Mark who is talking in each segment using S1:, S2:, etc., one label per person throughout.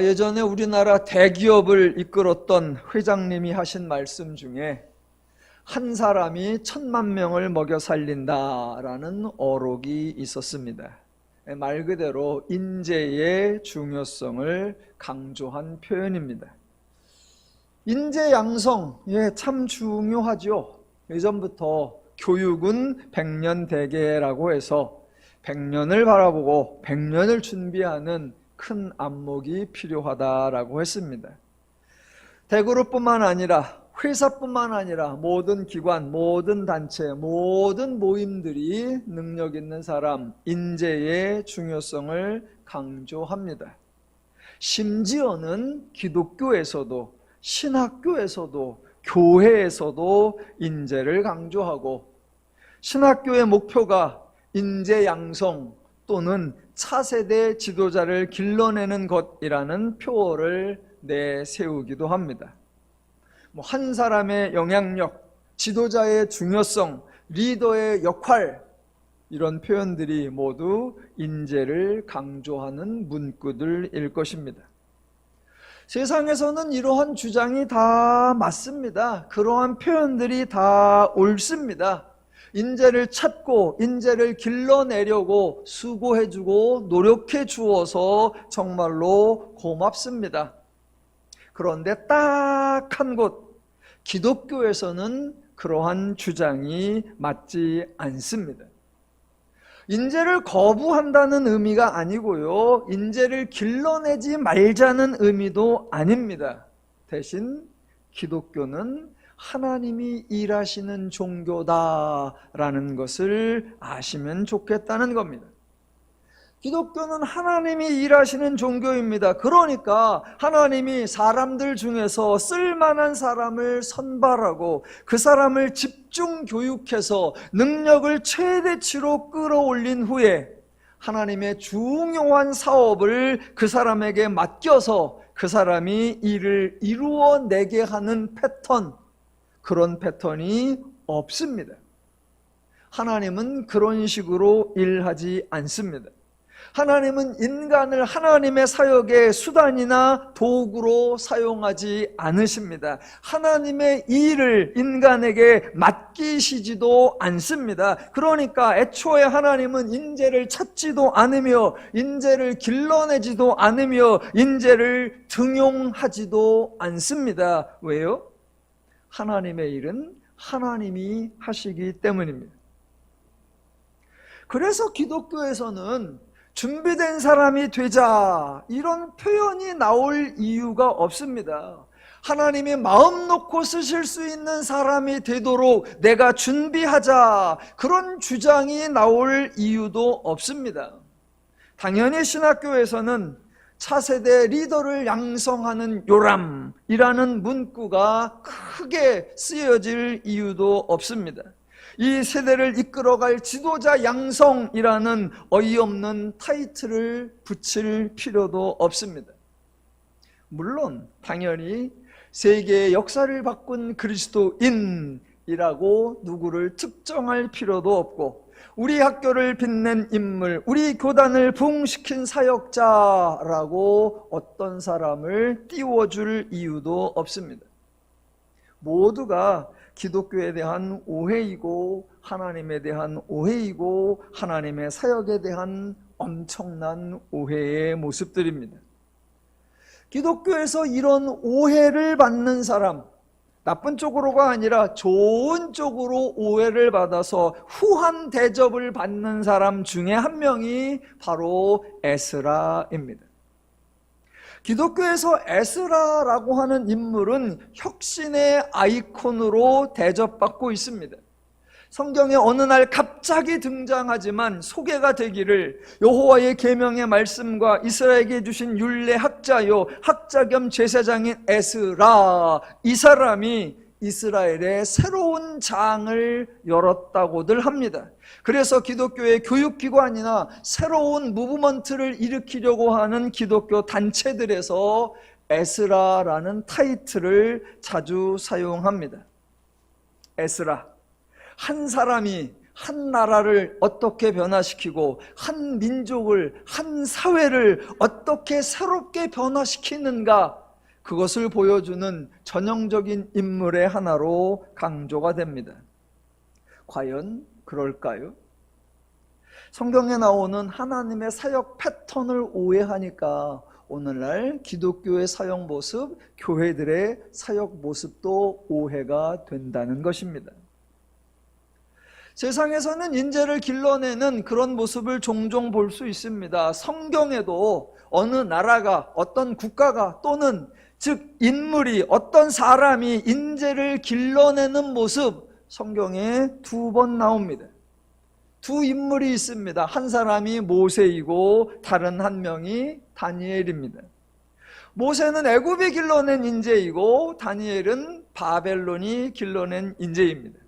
S1: 예전에 우리나라 대기업을 이끌었던 회장님이 하신 말씀 중에 한 사람이 1000만 명을 먹여 살린다라는 어록이 있었습니다. 말 그대로 인재의 중요성을 강조한 표현입니다. 인재 양성, 참 중요하죠. 예전부터 교육은 100년 대계라고 해서 100년을 바라보고 100년을 준비하는 큰 안목이 필요하다라고 했습니다. 대그룹뿐만 아니라 회사뿐만 아니라 모든 기관, 모든 단체, 모든 모임들이 능력 있는 사람, 인재의 중요성을 강조합니다. 심지어는 기독교에서도 신학교에서도 교회에서도 인재를 강조하고 신학교의 목표가 인재 양성 또는 차세대 지도자를 길러내는 것이라는 표어를 내세우기도 합니다. 한 사람의 영향력, 지도자의 중요성, 리더의 역할, 이런 표현들이 모두 인재를 강조하는 문구들일 것입니다. 세상에서는 이러한 주장이 다 맞습니다. 그러한 표현들이 다 옳습니다. 인재를 찾고 인재를 길러내려고 수고해주고 노력해 주어서 정말로 고맙습니다. 그런데 딱 한 곳, 기독교에서는 그러한 주장이 맞지 않습니다. 인재를 거부한다는 의미가 아니고요, 인재를 길러내지 말자는 의미도 아닙니다. 대신 기독교는 하나님이 일하시는 종교다라는 것을 아시면 좋겠다는 겁니다. 기독교는 하나님이 일하시는 종교입니다. 그러니까 하나님이 사람들 중에서 쓸만한 사람을 선발하고 그 사람을 집중 교육해서 능력을 최대치로 끌어올린 후에 하나님의 중요한 사업을 그 사람에게 맡겨서 그 사람이 일을 이루어내게 하는 패턴, 그런 패턴이 없습니다. 하나님은 그런 식으로 일하지 않습니다. 하나님은 인간을 하나님의 사역의 수단이나 도구로 사용하지 않으십니다. 하나님의 일을 인간에게 맡기시지도 않습니다. 그러니까 애초에 하나님은 인재를 찾지도 않으며 인재를 길러내지도 않으며 인재를 등용하지도 않습니다. 왜요? 하나님의 일은 하나님이 하시기 때문입니다. 그래서 기독교에서는 준비된 사람이 되자, 이런 표현이 나올 이유가 없습니다. 하나님이 마음 놓고 쓰실 수 있는 사람이 되도록 내가 준비하자, 그런 주장이 나올 이유도 없습니다. 당연히 신학교에서는 차세대 리더를 양성하는 요람이라는 문구가 크게 쓰여질 이유도 없습니다. 이 세대를 이끌어갈 지도자 양성이라는 어이없는 타이틀을 붙일 필요도 없습니다. 물론 당연히 세계의 역사를 바꾼 그리스도인이라고 누구를 특정할 필요도 없고, 우리 학교를 빛낸 인물, 우리 교단을 부흥시킨 사역자라고 어떤 사람을 띄워줄 이유도 없습니다. 모두가 기독교에 대한 오해이고 하나님에 대한 오해이고 하나님의 사역에 대한 엄청난 오해의 모습들입니다. 기독교에서 이런 오해를 받는 사람, 나쁜 쪽으로가 아니라 좋은 쪽으로 오해를 받아서 후한 대접을 받는 사람 중에 한 명이 바로 에스라입니다. 기독교에서 에스라라고 하는 인물은 혁신의 아이콘으로 대접받고 있습니다. 성경에 어느 날 갑자기 등장하지만 소개가 되기를 여호와의 계명의 말씀과 이스라엘에게 주신 율례 학자요 학자 겸 제사장인 에스라, 이 사람이 이스라엘의 새로운 장을 열었다고들 합니다. 그래서 기독교의 교육기관이나 새로운 무브먼트를 일으키려고 하는 기독교 단체들에서 에스라라는 타이틀을 자주 사용합니다. 에스라, 한 사람이 한 나라를 어떻게 변화시키고 한 민족을, 한 사회를 어떻게 새롭게 변화시키는가, 그것을 보여주는 전형적인 인물의 하나로 강조가 됩니다. 과연 그럴까요? 성경에 나오는 하나님의 사역 패턴을 오해하니까 오늘날 기독교의 사역 모습, 교회들의 사역 모습도 오해가 된다는 것입니다. 세상에서는 인재를 길러내는 그런 모습을 종종 볼 수 있습니다. 성경에도 어느 나라가, 어떤 국가가, 또는 즉 인물이, 어떤 사람이 인재를 길러내는 모습, 성경에 2번 나옵니다. 두 인물이 있습니다. 한 사람이 모세이고 다른 한 명이 다니엘입니다. 모세는 애굽이 길러낸 인재이고 다니엘은 바벨론이 길러낸 인재입니다.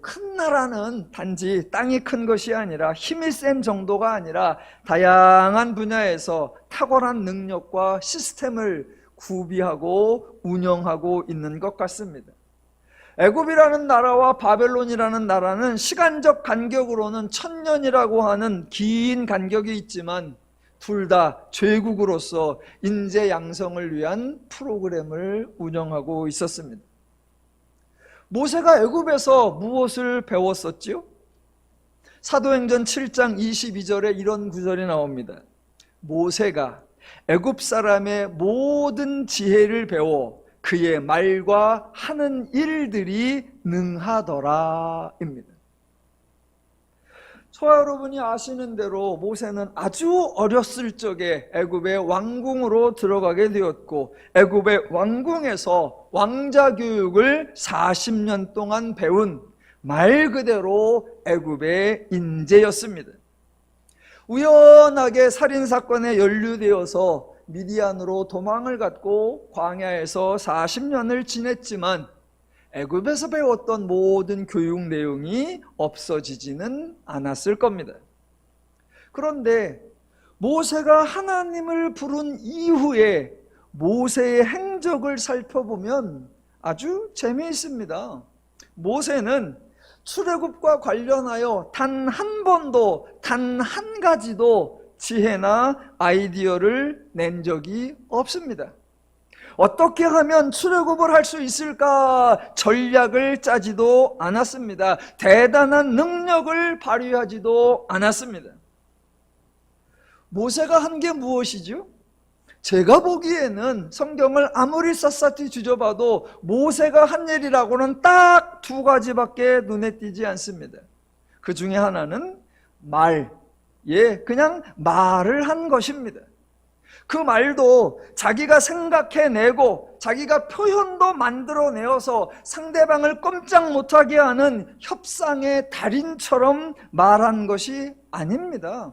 S1: 큰 나라는 단지 땅이 큰 것이 아니라 힘이 센 정도가 아니라 다양한 분야에서 탁월한 능력과 시스템을 구비하고 운영하고 있는 것 같습니다. 애굽이라는 나라와 바벨론이라는 나라는 시간적 간격으로는 1000년이라고 하는 긴 간격이 있지만 둘 다 제국으로서 인재 양성을 위한 프로그램을 운영하고 있었습니다. 모세가 애굽에서 무엇을 배웠었지요? 사도행전 7장 22절에 이런 구절이 나옵니다. 모세가 애굽 사람의 모든 지혜를 배워 그의 말과 하는 일들이 능하더라 입니다. 저와 여러분이 아시는 대로 모세는 아주 어렸을 적에 애굽의 왕궁으로 들어가게 되었고 애굽의 왕궁에서 왕자 교육을 40년 동안 배운 말 그대로 애굽의 인재였습니다. 우연하게 살인사건에 연루되어서 미디안으로 도망을 갔고 광야에서 40년을 지냈지만 애굽에서 배웠던 모든 교육 내용이 없어지지는 않았을 겁니다. 그런데 모세가 하나님을 부른 이후에 모세의 행적을 살펴보면 아주 재미있습니다. 모세는 출애굽과 관련하여 단 한 번도, 단 한 가지도 지혜나 아이디어를 낸 적이 없습니다. 어떻게 하면 출애굽을 할 수 있을까 전략을 짜지도 않았습니다. 대단한 능력을 발휘하지도 않았습니다. 모세가 한 게 무엇이죠? 제가 보기에는 성경을 아무리 샅샅이 뒤져봐도 모세가 한 일이라고는 딱 2가지밖에 눈에 띄지 않습니다. 그 중에 하나는 그냥 말을 한 것입니다. 그 말도 자기가 생각해내고 자기가 표현도 만들어내어서 상대방을 꼼짝 못하게 하는 협상의 달인처럼 말한 것이 아닙니다.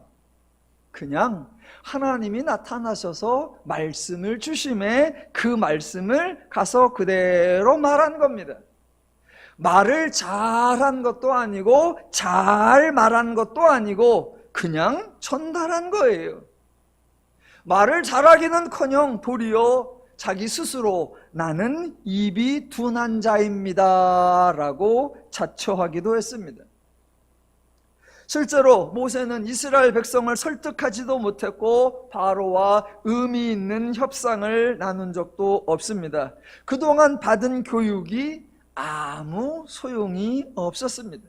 S1: 그냥 하나님이 나타나셔서 말씀을 주심에 그 말씀을 가서 그대로 말한 겁니다. 말을 잘한 것도 아니고 잘 말한 것도 아니고 그냥 전달한 거예요. 말을 잘하기는커녕 도리어 자기 스스로 나는 입이 둔한 자입니다 라고 자처하기도 했습니다. 실제로 모세는 이스라엘 백성을 설득하지도 못했고 바로와 의미 있는 협상을 나눈 적도 없습니다. 그동안 받은 교육이 아무 소용이 없었습니다.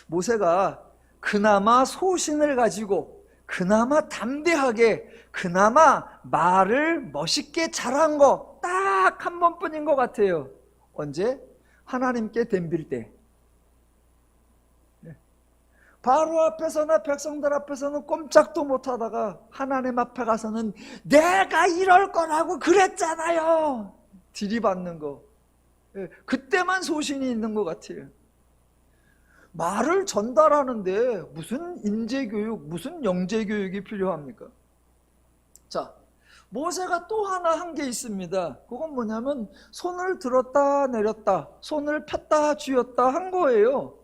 S1: 모세가 그나마 소신을 가지고 그나마 담대하게 그나마 말을 멋있게 잘한 거 딱 한 번뿐인 것 같아요. 언제? 하나님께 덤빌 때. 바로 앞에서나 백성들 앞에서는 꼼짝도 못하다가 하나님 앞에 가서는 내가 이럴 거라고 그랬잖아요 들이받는 거. 그때만 소신이 있는 것 같아요. 말을 전달하는데 무슨 인재교육, 무슨 영재교육이 필요합니까? 자, 모세가 또 하나 한 게 있습니다. 그건 뭐냐면 손을 들었다 내렸다, 손을 폈다 쥐었다 한 거예요.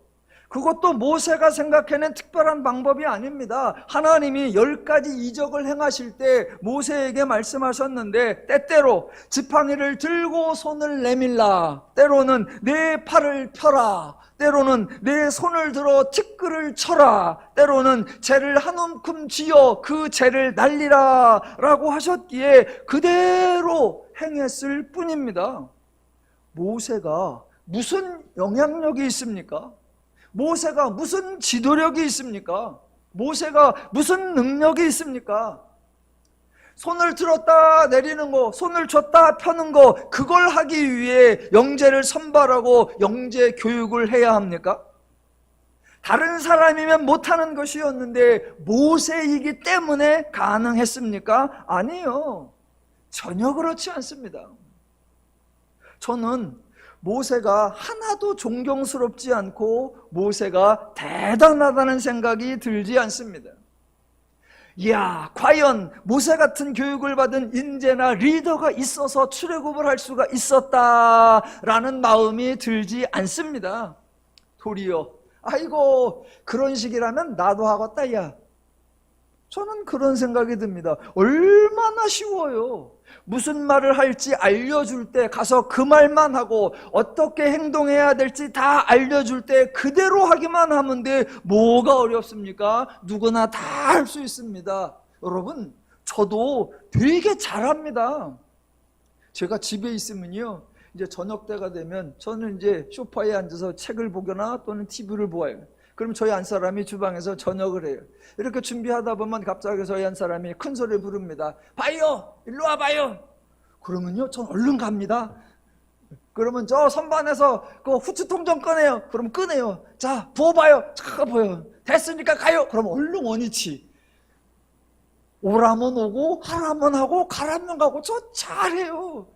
S1: 그것도 모세가 생각해낸 특별한 방법이 아닙니다. 하나님이 10가지 이적을 행하실 때 모세에게 말씀하셨는데, 때때로 지팡이를 들고 손을 내밀라, 때로는 내 팔을 펴라, 때로는 내 손을 들어 티끌을 쳐라, 때로는 재를 한 움큼 쥐어 그 재를 날리라 라고 하셨기에 그대로 행했을 뿐입니다. 모세가 무슨 영향력이 있습니까? 모세가 무슨 지도력이 있습니까? 모세가 무슨 능력이 있습니까? 손을 들었다 내리는 거, 손을 줬다 펴는 거, 그걸 하기 위해 영재를 선발하고 영재 교육을 해야 합니까? 다른 사람이면 못하는 것이었는데 모세이기 때문에 가능했습니까? 아니요. 전혀 그렇지 않습니다. 저는 모세가 하나도 존경스럽지 않고 모세가 대단하다는 생각이 들지 않습니다. 이야, 과연 모세 같은 교육을 받은 인재나 리더가 있어서 출애굽을 할 수가 있었다라는 마음이 들지 않습니다. 도리어 아이고 그런 식이라면 나도 하겠다 야, 저는 그런 생각이 듭니다. 얼마나 쉬워요. 무슨 말을 할지 알려줄 때 가서 그 말만 하고 어떻게 행동해야 될지 다 알려줄 때 그대로 하기만 하면 돼. 뭐가 어렵습니까? 누구나 다 할 수 있습니다. 여러분, 저도 되게 잘합니다. 제가 집에 있으면요, 이제 저녁 때가 되면 저는 이제 소파에 앉아서 책을 보거나 또는 TV를 보아요. 그럼 저희 한 사람이 주방에서 저녁을 해요. 이렇게 준비하다 보면 갑자기 저희 한 사람이 큰 소리 부릅니다. 봐요! 일로 와봐요! 그러면요, 전 얼른 갑니다. 그러면 저 선반에서 그 후추통 좀 꺼내요. 그럼 꺼내요. 자, 부어봐요. 자, 부어요. 됐으니까 가요. 그럼 얼른 원위치. 오라면 오고, 하라면 하고, 가라면 가고, 저 잘해요.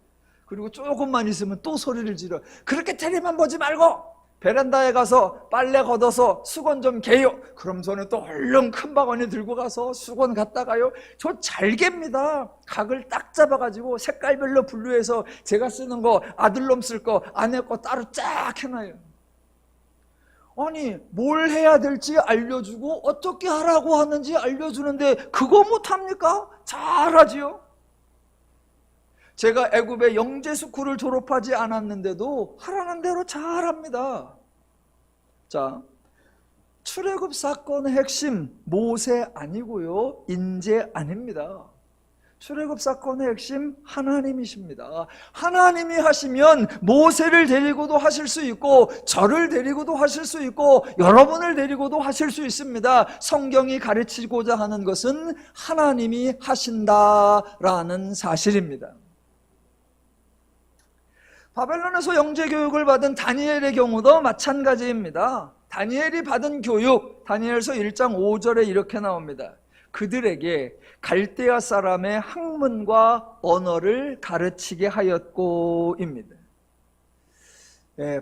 S1: 그리고 조금만 있으면 또 소리를 지르. 그렇게 테레비만 보지 말고 베란다에 가서 빨래 걷어서 수건 좀 개요. 그럼 저는 또 얼른 큰 바구니 들고 가서 수건 갖다 가요. 저 잘 갭니다. 각을 딱 잡아가지고 색깔별로 분류해서 제가 쓰는 거, 아들놈 쓸 거, 아내 거 따로 쫙 해놔요. 아니, 뭘 해야 될지 알려주고 어떻게 하라고 하는지 알려주는데 그거 못합니까? 잘하지요. 제가 애굽의 영재스쿨을 졸업하지 않았는데도 하라는 대로 잘합니다. 자, 출애굽 사건의 핵심 모세 아니고요, 인재 아닙니다. 출애굽 사건의 핵심 하나님이십니다. 하나님이 하시면 모세를 데리고도 하실 수 있고 저를 데리고도 하실 수 있고 여러분을 데리고도 하실 수 있습니다. 성경이 가르치고자 하는 것은 하나님이 하신다라는 사실입니다. 바벨론에서 영재교육을 받은 다니엘의 경우도 마찬가지입니다. 다니엘이 받은 교육, 다니엘서 1장 5절에 이렇게 나옵니다. 그들에게 갈대아 사람의 학문과 언어를 가르치게 하였고입니다.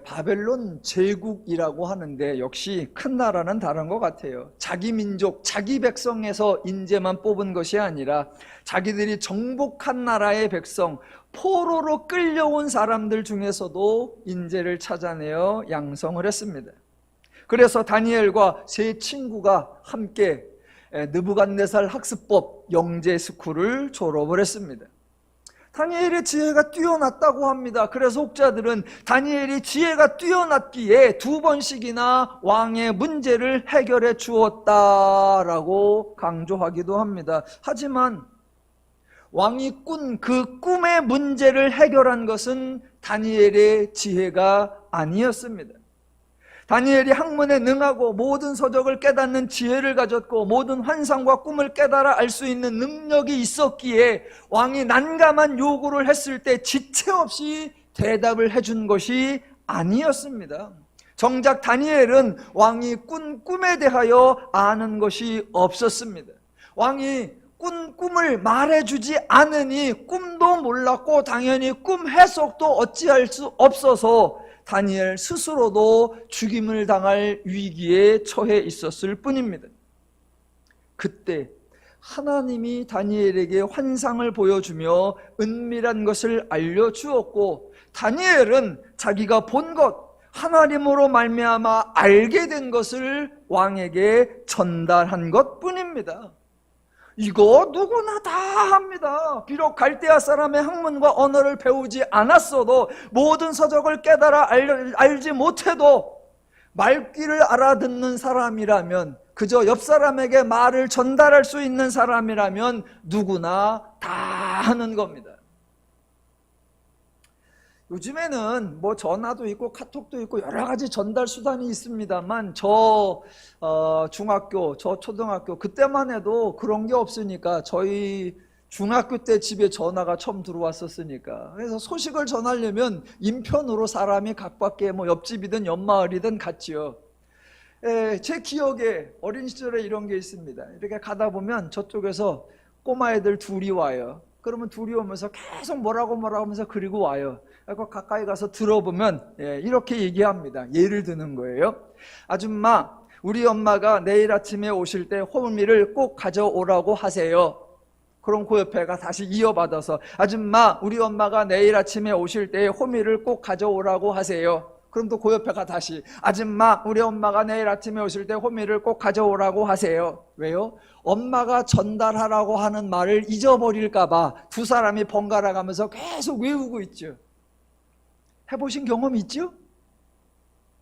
S1: 바벨론 제국이라고 하는데 역시 큰 나라는 다른 것 같아요. 자기 민족, 자기 백성에서 인재만 뽑은 것이 아니라 자기들이 정복한 나라의 백성, 포로로 끌려온 사람들 중에서도 인재를 찾아내어 양성을 했습니다. 그래서 다니엘과 세 친구가 함께 느부갓네살 학습법 영재스쿨을 졸업을 했습니다. 다니엘의 지혜가 뛰어났다고 합니다. 그래서 혹자들은 다니엘이 지혜가 뛰어났기에 2번씩이나 왕의 문제를 해결해 주었다라고 강조하기도 합니다. 하지만 왕이 꾼 그 꿈의 문제를 해결한 것은 다니엘의 지혜가 아니었습니다. 다니엘이 학문에 능하고 모든 서적을 깨닫는 지혜를 가졌고 모든 환상과 꿈을 깨달아 알 수 있는 능력이 있었기에 왕이 난감한 요구를 했을 때 지체 없이 대답을 해준 것이 아니었습니다. 정작 다니엘은 왕이 꾼 꿈에 대하여 아는 것이 없었습니다. 왕이 꾼 꿈을 말해주지 않으니 꿈도 몰랐고 당연히 꿈 해석도 어찌할 수 없어서 다니엘 스스로도 죽임을 당할 위기에 처해 있었을 뿐입니다. 그때 하나님이 다니엘에게 환상을 보여주며 은밀한 것을 알려주었고 다니엘은 자기가 본 것, 하나님으로 말미암아 알게 된 것을 왕에게 전달한 것뿐입니다. 이거 누구나 다 합니다. 비록 갈대아 사람의 학문과 언어를 배우지 않았어도, 모든 서적을 깨달아 알지 못해도 말귀를 알아듣는 사람이라면, 그저 옆 사람에게 말을 전달할 수 있는 사람이라면 누구나 다 하는 겁니다. 요즘에는 뭐 전화도 있고 카톡도 있고 여러 가지 전달 수단이 있습니다만, 저 중학교, 저 초등학교 그때만 해도 그런 게 없으니까, 저희 중학교 때 집에 전화가 처음 들어왔었으니까, 그래서 소식을 전하려면 인편으로 사람이 각밖에 뭐 옆집이든 옆마을이든 갔지요. 제 기억에 어린 시절에 이런 게 있습니다. 이렇게 가다 보면 저쪽에서 꼬마애들 둘이 와요. 그러면 둘이 오면서 계속 뭐라고 하면서 그리고 와요. 그리고 가까이 가서 들어보면 이렇게 얘기합니다. 예를 드는 거예요. 아줌마, 우리 엄마가 내일 아침에 오실 때 호미를 꼭 가져오라고 하세요. 그럼 그 옆에가 다시 이어받아서, 아줌마, 우리 엄마가 내일 아침에 오실 때 호미를 꼭 가져오라고 하세요. 그럼 또 그 옆에가 다시, 아줌마, 우리 엄마가 내일 아침에 오실 때 호미를 꼭 가져오라고 하세요. 왜요? 엄마가 전달하라고 하는 말을 잊어버릴까봐 두 사람이 번갈아 가면서 계속 외우고 있죠. 해보신 경험 있죠?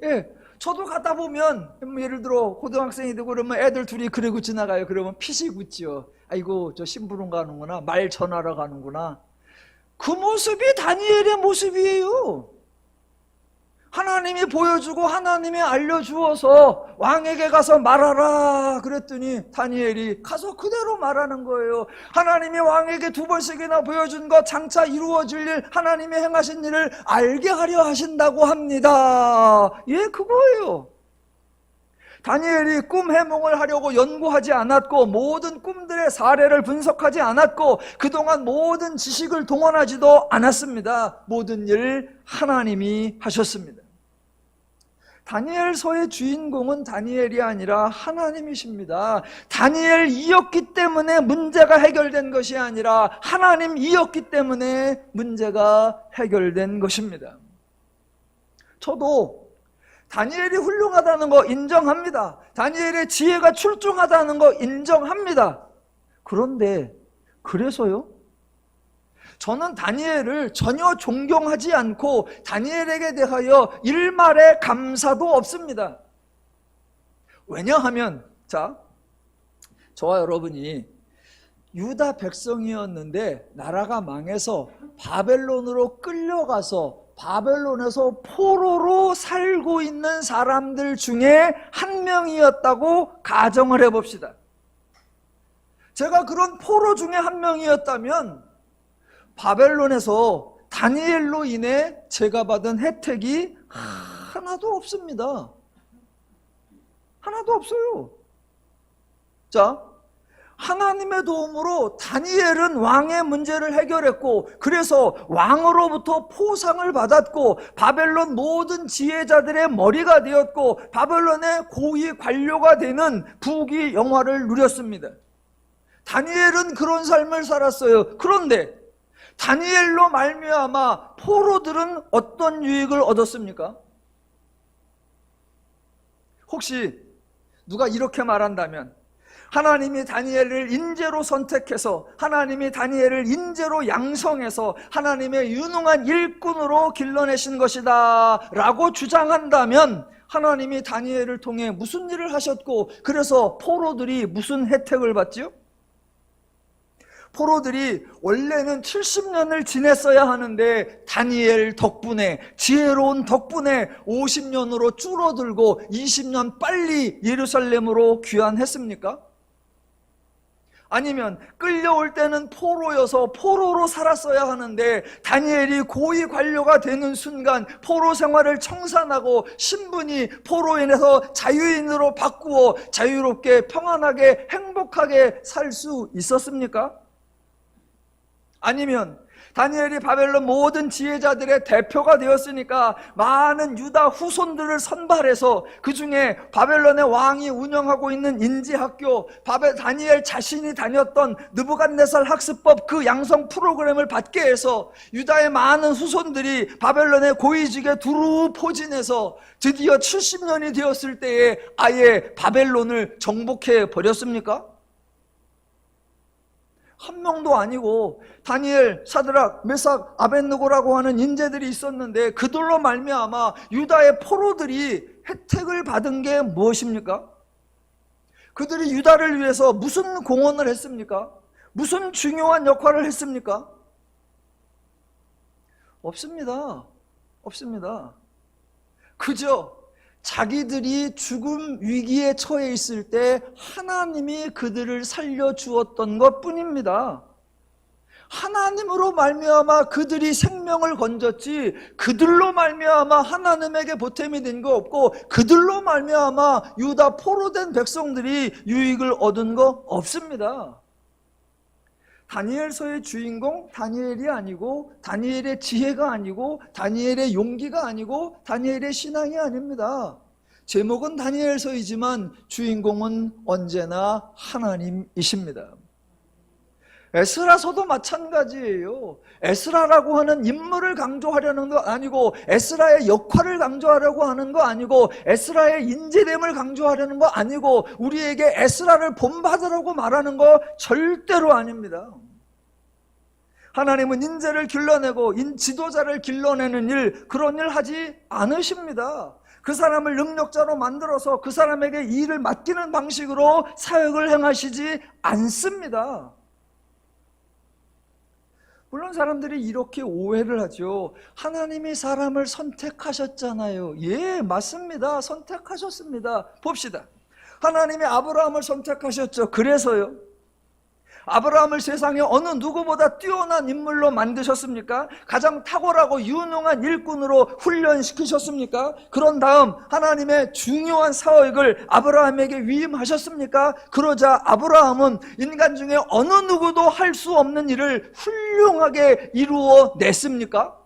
S1: 예, 저도 가다 보면 예를 들어 고등학생이 되고 그러면 애들 둘이 그러고 지나가요. 그러면 피식 웃지요. 아이고, 저 심부름 가는구나, 말 전하러 가는구나. 그 모습이 다니엘의 모습이에요. 하나님이 보여주고 하나님이 알려주어서 왕에게 가서 말하라 그랬더니 다니엘이 가서 그대로 말하는 거예요. 하나님이 왕에게 두 번씩이나 보여준 것, 장차 이루어질 일, 하나님이 행하신 일을 알게 하려 하신다고 합니다. 예, 그거예요. 다니엘이 꿈 해몽을 하려고 연구하지 않았고, 모든 꿈들의 사례를 분석하지 않았고, 그동안 모든 지식을 동원하지도 않았습니다. 모든 일 하나님이 하셨습니다. 다니엘서의 주인공은 다니엘이 아니라 하나님이십니다. 다니엘이었기 때문에 문제가 해결된 것이 아니라 하나님이었기 때문에 문제가 해결된 것입니다. 저도 다니엘이 훌륭하다는 거 인정합니다. 다니엘의 지혜가 출중하다는 거 인정합니다. 그런데 그래서요? 저는 다니엘을 전혀 존경하지 않고 다니엘에게 대하여 일말의 감사도 없습니다. 왜냐하면, 자, 저와 여러분이 유다 백성이었는데 나라가 망해서 바벨론으로 끌려가서 바벨론에서 포로로 살고 있는 사람들 중에 한 명이었다고 가정을 해봅시다. 제가 그런 포로 중에 한 명이었다면 바벨론에서 다니엘로 인해 제가 받은 혜택이 하나도 없습니다. 하나도 없어요. 자, 하나님의 도움으로 다니엘은 왕의 문제를 해결했고, 그래서 왕으로부터 포상을 받았고, 바벨론 모든 지혜자들의 머리가 되었고, 바벨론의 고위 관료가 되는 부귀 영화를 누렸습니다. 다니엘은 그런 삶을 살았어요. 그런데 다니엘로 말미암아 포로들은 어떤 유익을 얻었습니까? 혹시 누가 이렇게 말한다면, 하나님이 다니엘을 인재로 선택해서, 하나님이 다니엘을 인재로 양성해서 하나님의 유능한 일꾼으로 길러내신 것이다 라고 주장한다면, 하나님이 다니엘을 통해 무슨 일을 하셨고, 그래서 포로들이 무슨 혜택을 받지요? 포로들이 원래는 70년을 지냈어야 하는데 다니엘 덕분에, 지혜로운 덕분에 50년으로 줄어들고 20년 빨리 예루살렘으로 귀환했습니까? 아니면 끌려올 때는 포로여서 포로로 살았어야 하는데 다니엘이 고위 관료가 되는 순간 포로 생활을 청산하고 신분이 포로인에서 자유인으로 바꾸어 자유롭게 평안하게 행복하게 살 수 있었습니까? 아니면 다니엘이 바벨론 모든 지혜자들의 대표가 되었으니까 많은 유다 후손들을 선발해서 그 중에 바벨론의 왕이 운영하고 있는 인지학교, 다니엘 자신이 다녔던 느부갓네살 학습법 그 양성 프로그램을 받게 해서 유다의 많은 후손들이 바벨론의 고위직에 두루 포진해서 드디어 70년이 되었을 때에 아예 바벨론을 정복해 버렸습니까? 한 명도 아니고 다니엘, 사드락, 메삭, 아벳느고라고 하는 인재들이 있었는데 그들로 말미암아 유다의 포로들이 혜택을 받은 게 무엇입니까? 그들이 유다를 위해서 무슨 공헌을 했습니까? 무슨 중요한 역할을 했습니까? 없습니다. 없습니다. 그저 자기들이 죽음 위기에 처해 있을 때 하나님이 그들을 살려주었던 것뿐입니다. 하나님으로 말미암아 그들이 생명을 건졌지 그들로 말미암아 하나님에게 보탬이 된 거 없고 그들로 말미암아 유다 포로된 백성들이 유익을 얻은 거 없습니다. 다니엘서의 주인공 다니엘이 아니고 다니엘의 지혜가 아니고 다니엘의 용기가 아니고 다니엘의 신앙이 아닙니다. 제목은 다니엘서이지만 주인공은 언제나 하나님이십니다. 에스라서도 마찬가지예요. 에스라라고 하는 인물을 강조하려는 거 아니고 에스라의 역할을 강조하려고 하는 거 아니고 에스라의 인재됨을 강조하려는 거 아니고 우리에게 에스라를 본받으라고 말하는 거 절대로 아닙니다. 하나님은 인재를 길러내고 지도자를 길러내는 일, 그런 일 하지 않으십니다. 그 사람을 능력자로 만들어서 그 사람에게 일을 맡기는 방식으로 사역을 행하시지 않습니다. 물론 사람들이 이렇게 오해를 하죠. 하나님이 사람을 선택하셨잖아요. 예, 맞습니다. 선택하셨습니다. 봅시다. 하나님이 아브라함을 선택하셨죠. 그래서요, 아브라함을 세상에 어느 누구보다 뛰어난 인물로 만드셨습니까? 가장 탁월하고 유능한 일꾼으로 훈련시키셨습니까? 그런 다음 하나님의 중요한 사역을 아브라함에게 위임하셨습니까? 그러자 아브라함은 인간 중에 어느 누구도 할 수 없는 일을 훌륭하게 이루어냈습니까?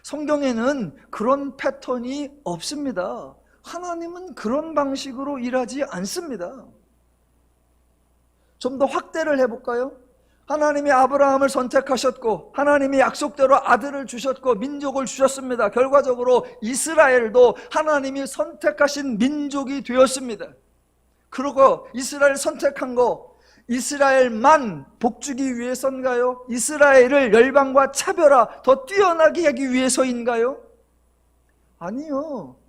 S1: 성경에는 그런 패턴이 없습니다. 하나님은 그런 방식으로 일하지 않습니다. 좀 더 확대를 해볼까요? 하나님이 아브라함을 선택하셨고 하나님이 약속대로 아들을 주셨고 민족을 주셨습니다. 결과적으로 이스라엘도 하나님이 선택하신 민족이 되었습니다. 그리고 이스라엘 선택한 거 이스라엘만 복주기 위해서인가요? 이스라엘을 열방과 차별화 더 뛰어나게 하기 위해서인가요? 아니요.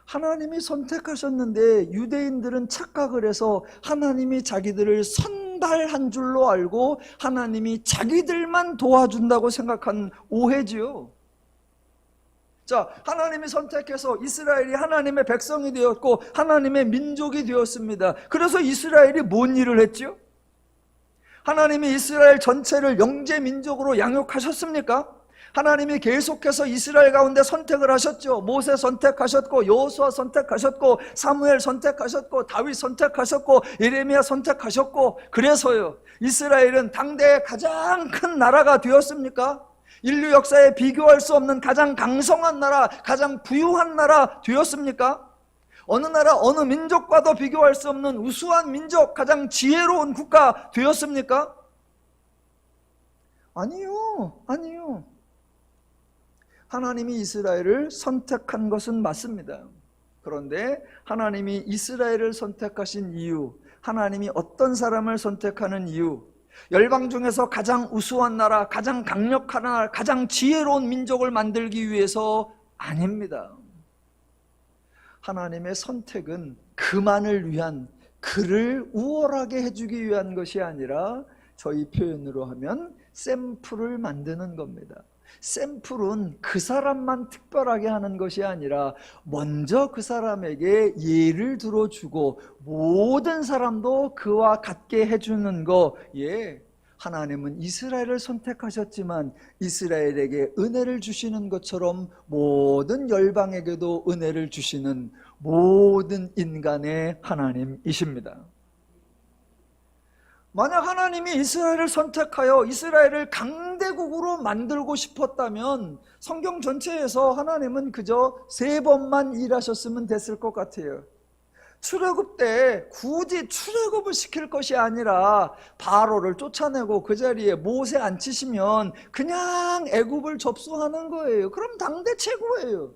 S1: 하나님이 선택하셨는데 유대인들은 착각을 해서 하나님이 자기들을 선발한 줄로 알고 하나님이 자기들만 도와준다고 생각한 오해지요. 자, 하나님이 선택해서 이스라엘이 하나님의 백성이 되었고 하나님의 민족이 되었습니다. 그래서 이스라엘이 뭔 일을 했죠? 하나님이 이스라엘 전체를 영제 민족으로 양육하셨습니까? 하나님이 계속해서 이스라엘 가운데 선택을 하셨죠. 모세 선택하셨고 여호수아 선택하셨고 사무엘 선택하셨고 다윗 선택하셨고 예레미야 선택하셨고 그래서요 이스라엘은 당대의 가장 큰 나라가 되었습니까? 인류 역사에 비교할 수 없는 가장 강성한 나라, 가장 부유한 나라 되었습니까? 어느 나라 어느 민족과도 비교할 수 없는 우수한 민족, 가장 지혜로운 국가 되었습니까? 아니요. 아니요. 하나님이 이스라엘을 선택한 것은 맞습니다. 그런데 하나님이 이스라엘을 선택하신 이유, 하나님이 어떤 사람을 선택하는 이유, 열방 중에서 가장 우수한 나라, 가장 강력한 나라, 가장 지혜로운 민족을 만들기 위해서 아닙니다. 하나님의 선택은 그만을 위한, 그를 우월하게 해주기 위한 것이 아니라 저희 표현으로 하면 샘플을 만드는 겁니다. 샘플은 그 사람만 특별하게 하는 것이 아니라 먼저 그 사람에게 예를 들어주고 모든 사람도 그와 같게 해주는 거. 예, 하나님은 이스라엘을 선택하셨지만 이스라엘에게 은혜를 주시는 것처럼 모든 열방에게도 은혜를 주시는 모든 인간의 하나님이십니다. 만약 하나님이 이스라엘을 선택하여 이스라엘을 강대국으로 만들고 싶었다면 성경 전체에서 하나님은 그저 3번만 일하셨으면 됐을 것 같아요. 출애굽 때 굳이 출애굽을 시킬 것이 아니라 바로를 쫓아내고 그 자리에 모세 앉히시면 그냥 애굽을 접수하는 거예요. 그럼 당대 최고예요.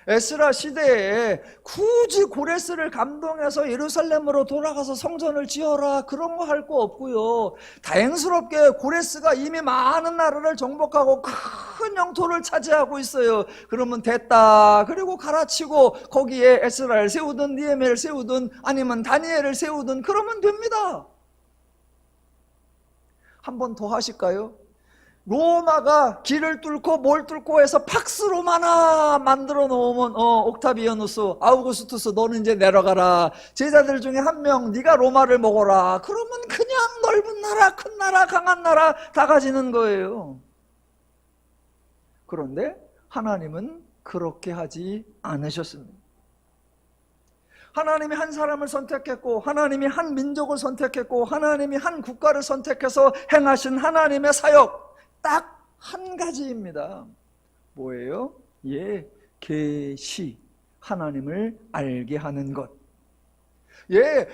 S1: 에스라 시대에 굳이 고레스를 감동해서 예루살렘으로 돌아가서 성전을 지어라 그런 거 할 거 없고요. 다행스럽게 고레스가 이미 많은 나라를 정복하고 큰 영토를 차지하고 있어요. 그러면 됐다. 그리고 갈아치고 거기에 에스라를 세우든 니에미를 세우든 아니면 다니엘을 세우든 그러면 됩니다. 한 번 더 하실까요? 로마가 길을 뚫고 뭘 뚫고 해서 팍스 로마나 만들어 놓으면 옥타비아누스, 아우구스투스 너는 이제 내려가라. 제자들 중에 한 명 네가 로마를 먹어라. 그러면 그냥 넓은 나라, 큰 나라, 강한 나라 다 가지는 거예요. 그런데 하나님은 그렇게 하지 않으셨습니다. 하나님이 한 사람을 선택했고 하나님이 한 민족을 선택했고 하나님이 한 국가를 선택해서 행하신 하나님의 사역 딱 한 가지입니다. 뭐예요? 계시, 하나님을 알게 하는 것.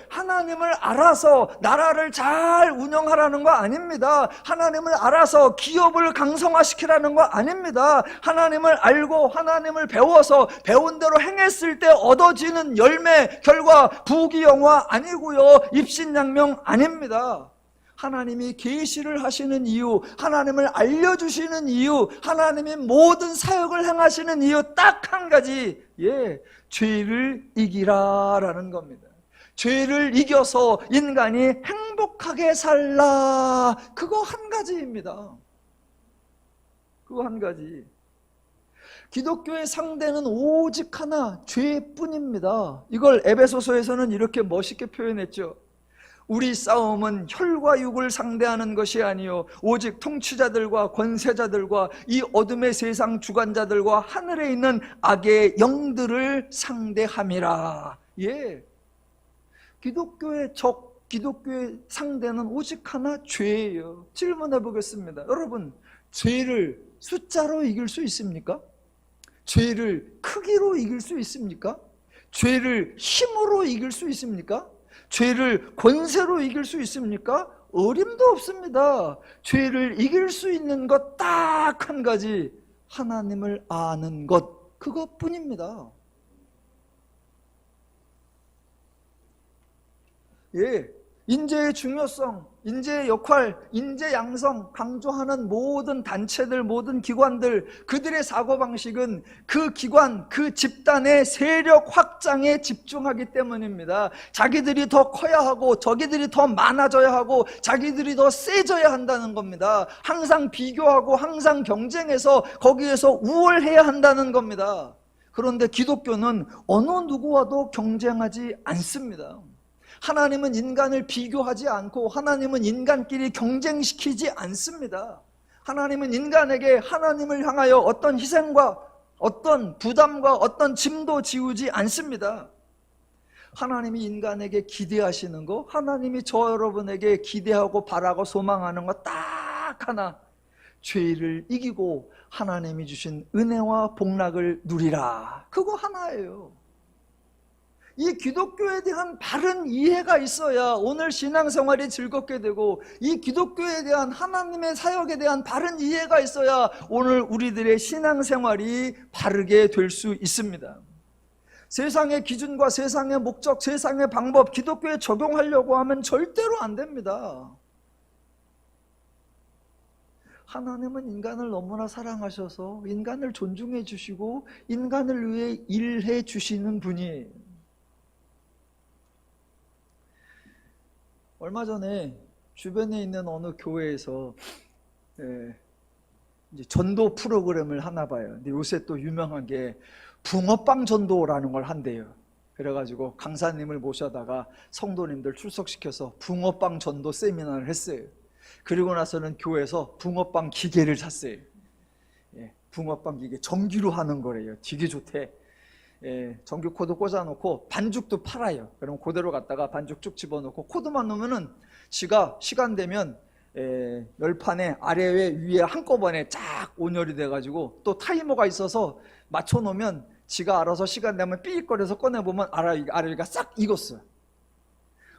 S1: 하나님을 알아서 나라를 잘 운영하라는 거 아닙니다. 하나님을 알아서 기업을 강성화시키라는 거 아닙니다. 하나님을 알고 하나님을 배워서 배운 대로 행했을 때 얻어지는 열매, 결과, 부귀영화 아니고요. 입신양명 아닙니다. 하나님이 계시를 하시는 이유, 하나님을 알려주시는 이유, 하나님이 모든 사역을 행하시는 이유 딱 한 가지, 죄를 이기라라는 겁니다. 죄를 이겨서 인간이 행복하게 살라. 그거 한 가지입니다. 그거 한 가지. 기독교의 상대는 오직 하나, 죄뿐입니다. 이걸 에베소서에서는 이렇게 멋있게 표현했죠. 우리 싸움은 혈과 육을 상대하는 것이 아니요 오직 통치자들과 권세자들과 이 어둠의 세상 주관자들과 하늘에 있는 악의 영들을 상대함이라. 기독교의 적, 기독교의 상대는 오직 하나, 죄예요. 질문해 보겠습니다. 여러분, 죄를 숫자로 이길 수 있습니까? 죄를 크기로 이길 수 있습니까? 죄를 힘으로 이길 수 있습니까? 죄를 권세로 이길 수 있습니까? 어림도 없습니다. 죄를 이길 수 있는 것 딱 한 가지, 하나님을 아는 것, 그것뿐입니다. 인재의 중요성, 인재의 역할, 인재 양성 강조하는 모든 단체들, 모든 기관들, 그들의 사고방식은 그 기관, 그 집단의 세력 확장에 집중하기 때문입니다. 자기들이 더 커야 하고 자기들이 더 많아져야 하고 자기들이 더 세져야 한다는 겁니다. 항상 비교하고 항상 경쟁해서 거기에서 우월해야 한다는 겁니다. 그런데 기독교는 어느 누구와도 경쟁하지 않습니다. 하나님은 인간을 비교하지 않고 하나님은 인간끼리 경쟁시키지 않습니다. 하나님은 인간에게 하나님을 향하여 어떤 희생과 어떤 부담과 어떤 짐도 지우지 않습니다. 하나님이 인간에게 기대하시는 거, 하나님이 저 여러분에게 기대하고 바라고 소망하는 거 딱 하나, 죄를 이기고 하나님이 주신 은혜와 복락을 누리라. 그거 하나예요. 이 기독교에 대한 바른 이해가 있어야 오늘 신앙생활이 즐겁게 되고, 이 기독교에 대한 하나님의 사역에 대한 바른 이해가 있어야 오늘 우리들의 신앙생활이 바르게 될 수 있습니다. 세상의 기준과 세상의 목적, 세상의 방법 기독교에 적용하려고 하면 절대로 안 됩니다. 하나님은 인간을 너무나 사랑하셔서 인간을 존중해 주시고 인간을 위해 일해 주시는 분이에요. 얼마 전에 주변에 있는 어느 교회에서 이제 전도 프로그램을 하나 봐요. 근데 요새 또 유명한 게 붕어빵 전도라는 걸 한대요. 그래가지고 강사님을 모셔다가 성도님들 출석시켜서 붕어빵 전도 세미나를 했어요. 그리고 나서는 교회에서 붕어빵 기계를 샀어요. 붕어빵 기계 전기로 하는 거래요. 되게 좋대. 정규 코드 꽂아놓고 반죽도 팔아요. 그럼 그대로 갖다가 반죽 쭉 집어넣고 코드만 넣으면은 지가 시간 되면 열판에 아래 위에 한꺼번에 쫙 온열이 돼가지고 또 타이머가 있어서 맞춰놓으면 지가 알아서 시간 되면 삐익거려서 꺼내보면 아래위가 싹 익었어요.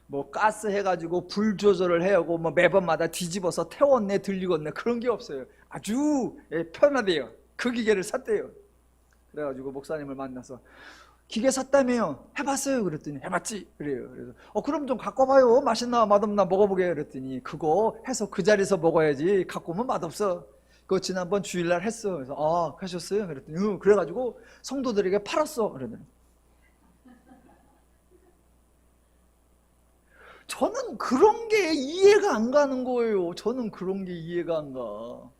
S1: 뭐 가스 해가지고 불 조절을 해야 하고 뭐 매번마다 뒤집어서 태웠네 들리겠네 그런 게 없어요. 아주 편하대요. 그 기계를 샀대요. 그래가지고 목사님을 만나서 기계 샀다며요. 해봤어요. 그랬더니 해봤지. 그래요. 그래서 그럼 좀 갖고 와봐요. 맛있나 맛없나 먹어보게. 그랬더니 그거 해서 그 자리에서 먹어야지 갖고 오면 맛없어. 그거 지난번 주일날 했어. 그래서 하셨어요. 그랬더니 그래가지고 성도들에게 팔았어. 그러더니 저는 그런 게 이해가 안 가는 거예요. 저는 그런 게 이해가 안 가.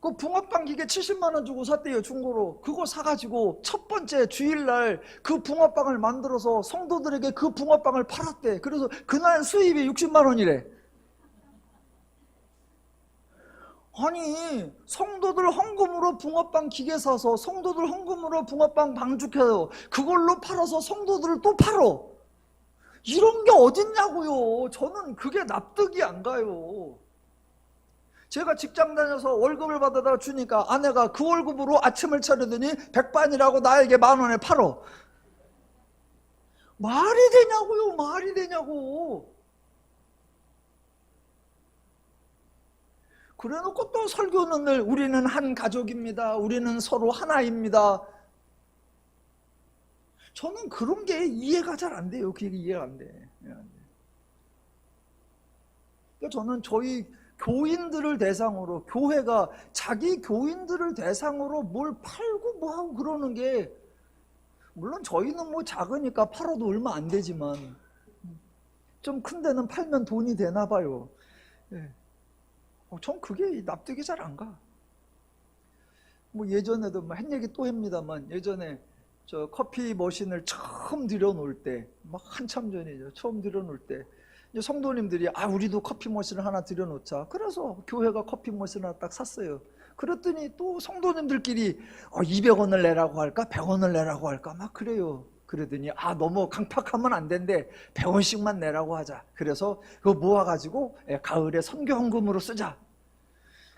S1: 그 붕어빵 기계 70만 원 주고 샀대요. 중고로. 그거 사가지고 첫 번째 주일날 그 붕어빵을 만들어서 성도들에게 그 붕어빵을 팔았대. 그래서 그날 수입이 60만 원이래. 아니 성도들 헌금으로 붕어빵 기계 사서 성도들 헌금으로 붕어빵 방죽해요. 그걸로 팔아서 성도들을 또 팔어. 이런 게 어딨냐고요. 저는 그게 납득이 안 가요. 제가 직장 다녀서 월급을 받아다 주니까 아내가 그 월급으로 아침을 차리더니 백반이라고 나에게 10,000원에 팔어. 말이 되냐고요. 말이 되냐고. 그래놓고 또 설교는 늘 우리는 한 가족입니다. 우리는 서로 하나입니다. 저는 그런 게 이해가 잘 안 돼요. 그게 이해가 안 돼. 그러니까 저는 저희 교인들을 대상으로 교회가 자기 교인들을 대상으로 뭘 팔고 뭐하고 그러는 게 물론 저희는 뭐 작으니까 팔아도 얼마 안 되지만 좀 큰 데는 팔면 돈이 되나 봐요. 전 그게 납득이 잘 안 가. 뭐 예전에도 한 얘기 또 합니다만 예전에 저 커피 머신을 처음 들여놓을 때 막 한참 전이죠. 처음 들여놓을 때 이제 성도님들이 우리도 커피 머신을 하나 들여놓자. 그래서 교회가 커피 머신을 하나 딱 샀어요. 그랬더니 또 성도님들끼리 200원을 내라고 할까 100원을 내라고 할까 막 그래요. 그러더니 너무 강팍하면 안 된대. 100원씩만 내라고 하자. 그래서 그거 모아가지고 가을에 선교 헌금으로 쓰자.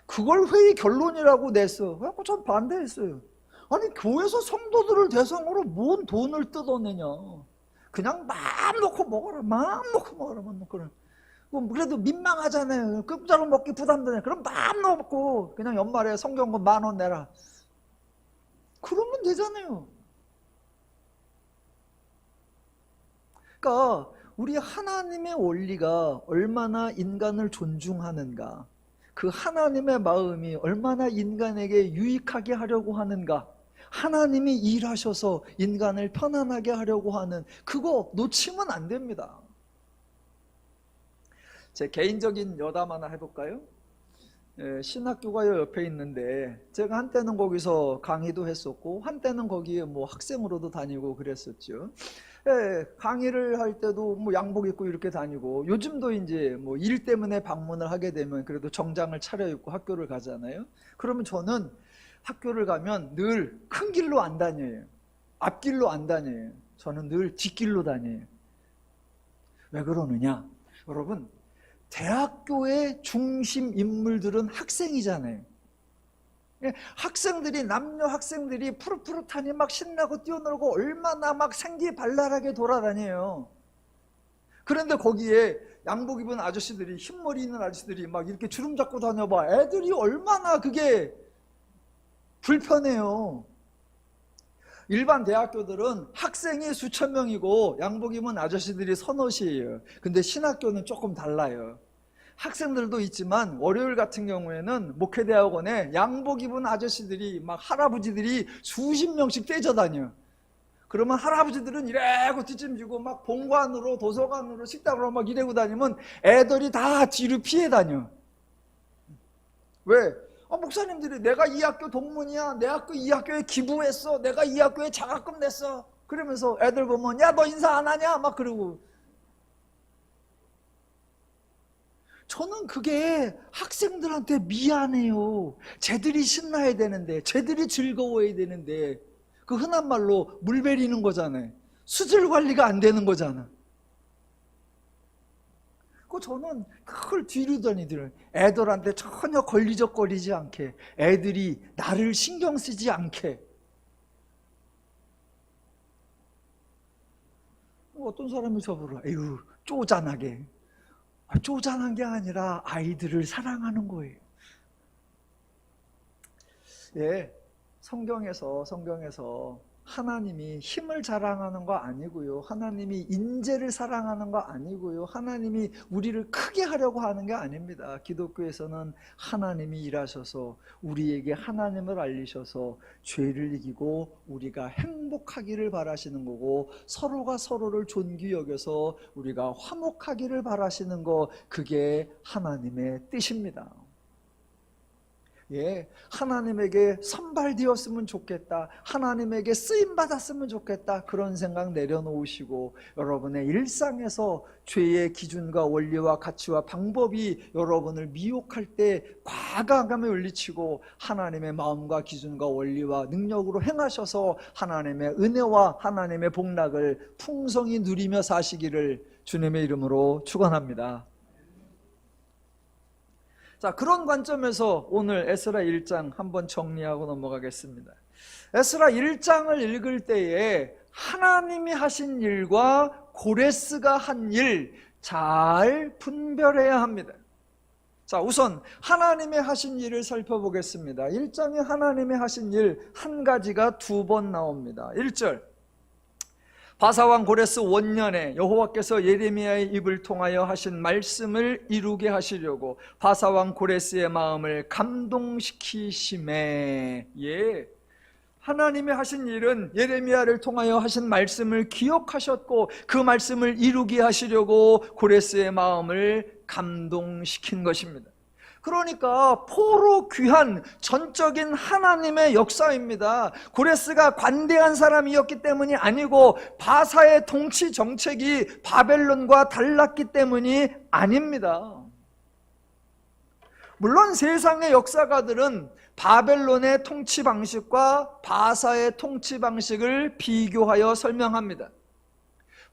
S1: 그걸 회의 결론이라고 냈어. 그래서 전 반대했어요. 아니 교회에서 성도들을 대상으로 뭔 돈을 뜯어내냐. 그냥 마음 놓고 먹어라. 마음 놓고 먹어라. 마음 놓고. 그래도 민망하잖아요. 공짜로 먹기 부담되네. 그럼 마음 놓고 그냥 연말에 성경금 10,000원 내라. 그러면 되잖아요. 그러니까 우리 하나님의 원리가 얼마나 인간을 존중하는가, 그 하나님의 마음이 얼마나 인간에게 유익하게 하려고 하는가, 하나님이 일하셔서 인간을 편안하게 하려고 하는 그거 놓치면 안 됩니다. 제 개인적인 여담 하나 해볼까요? 신학교가 옆에 있는데 제가 한때는 거기서 강의도 했었고 한때는 거기에 뭐 학생으로도 다니고 그랬었죠. 강의를 할 때도 뭐 양복 입고 이렇게 다니고 요즘도 이제 뭐 일 때문에 방문을 하게 되면 그래도 정장을 차려입고 학교를 가잖아요. 그러면 저는 학교를 가면 늘 큰 길로 안 다녀요. 앞길로 안 다녀요. 저는 늘 뒷길로 다녀요. 왜 그러느냐? 여러분, 대학교의 중심 인물들은 학생이잖아요. 학생들이, 남녀 학생들이 푸릇푸릇하니 막 신나고 뛰어놀고 얼마나 막 생기발랄하게 돌아다녀요. 그런데 거기에 양복 입은 아저씨들이, 흰머리 있는 아저씨들이 막 이렇게 주름 잡고 다녀봐. 애들이 얼마나 그게 불편해요. 일반 대학교들은 학생이 수천 명이고 양복 입은 아저씨들이 서너시예요. 근데 신학교는 조금 달라요. 학생들도 있지만 월요일 같은 경우에는 목회대학원에 양복 입은 아저씨들이 막 할아버지들이 수십 명씩 떼져다녀. 그러면 할아버지들은 이래고 뒷짐지고 막 본관으로 도서관으로 식당으로 막 이래고 다니면 애들이 다 뒤로 피해 다녀. 왜? 목사님들이 내가 이 학교 동문이야, 내 학교 이 학교에 기부했어, 내가 이 학교에 장학금 냈어, 그러면서 애들 보면 야 너 인사 안 하냐 막 그러고. 저는 그게 학생들한테 미안해요. 쟤들이 신나야 되는데, 쟤들이 즐거워야 되는데 그 흔한 말로 물 베리는 거잖아요. 수질 관리가 안 되는 거잖아. 저는 그걸 뒤로더니 애들한테 전혀 걸리적거리지 않게, 애들이 나를 신경 쓰지 않게. 어떤 사람이 저보러 에휴 쪼잔하게. 쪼잔한 게 아니라 아이들을 사랑하는 거예요. 예, 성경에서 하나님이 힘을 자랑하는 거 아니고요, 하나님이 인재를 사랑하는 거 아니고요, 하나님이 우리를 크게 하려고 하는 게 아닙니다. 기독교에서는 하나님이 일하셔서 우리에게 하나님을 알리셔서 죄를 이기고 우리가 행복하기를 바라시는 거고, 서로가 서로를 존귀 여겨서 우리가 화목하기를 바라시는 거, 그게 하나님의 뜻입니다. 예, 하나님에게 선발되었으면 좋겠다, 하나님에게 쓰임받았으면 좋겠다, 그런 생각 내려놓으시고 여러분의 일상에서 죄의 기준과 원리와 가치와 방법이 여러분을 미혹할 때 과감하게 물리치고 하나님의 마음과 기준과 원리와 능력으로 행하셔서 하나님의 은혜와 하나님의 복락을 풍성히 누리며 사시기를 주님의 이름으로 축원합니다. 자, 그런 관점에서 오늘 에스라 1장 한번 정리하고 넘어가겠습니다. 에스라 1장을 읽을 때에 하나님이 하신 일과 고레스가 한 일 잘 분별해야 합니다. 자, 우선 하나님의 하신 일을 살펴보겠습니다. 1장에 하나님의 하신 일 한 가지가 2번 나옵니다. 1절, 바사왕 고레스 원년에 여호와께서 예레미야의 입을 통하여 하신 말씀을 이루게 하시려고 바사왕 고레스의 마음을 감동시키심에. 예, 하나님이 하신 일은 예레미야를 통하여 하신 말씀을 기억하셨고 그 말씀을 이루게 하시려고 고레스의 마음을 감동시킨 것입니다. 그러니까 포로 귀한 전적인 하나님의 역사입니다. 고레스가 관대한 사람이었기 때문이 아니고 바사의 통치 정책이 바벨론과 달랐기 때문이 아닙니다. 물론 세상의 역사가들은 바벨론의 통치 방식과 바사의 통치 방식을 비교하여 설명합니다.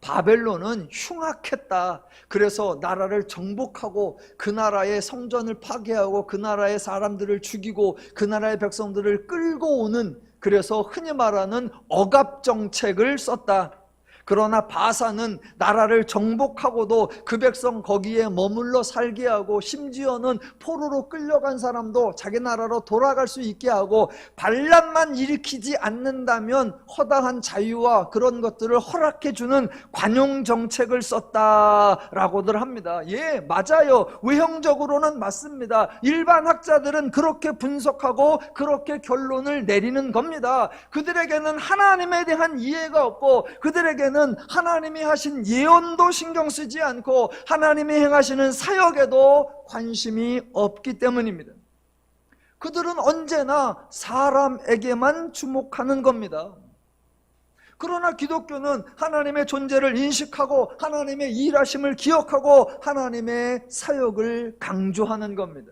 S1: 바벨론은 흉악했다. 그래서 나라를 정복하고 그 나라의 성전을 파괴하고 그 나라의 사람들을 죽이고 그 나라의 백성들을 끌고 오는, 그래서 흔히 말하는 억압정책을 썼다. 그러나 바사는 나라를 정복하고도 그 백성 거기에 머물러 살게 하고 심지어는 포로로 끌려간 사람도 자기 나라로 돌아갈 수 있게 하고 반란만 일으키지 않는다면 허다한 자유와 그런 것들을 허락해주는 관용 정책을 썼다라고들 합니다. 예, 맞아요. 외형적으로는 맞습니다. 일반 학자들은 그렇게 분석하고 그렇게 결론을 내리는 겁니다. 그들에게는 하나님에 대한 이해가 없고 그들에게는 하나님이 하신 예언도 신경 쓰지 않고 하나님이 행하시는 사역에도 관심이 없기 때문입니다. 그들은 언제나 사람에게만 주목하는 겁니다. 그러나 기독교는 하나님의 존재를 인식하고 하나님의 일하심을 기억하고 하나님의 사역을 강조하는 겁니다.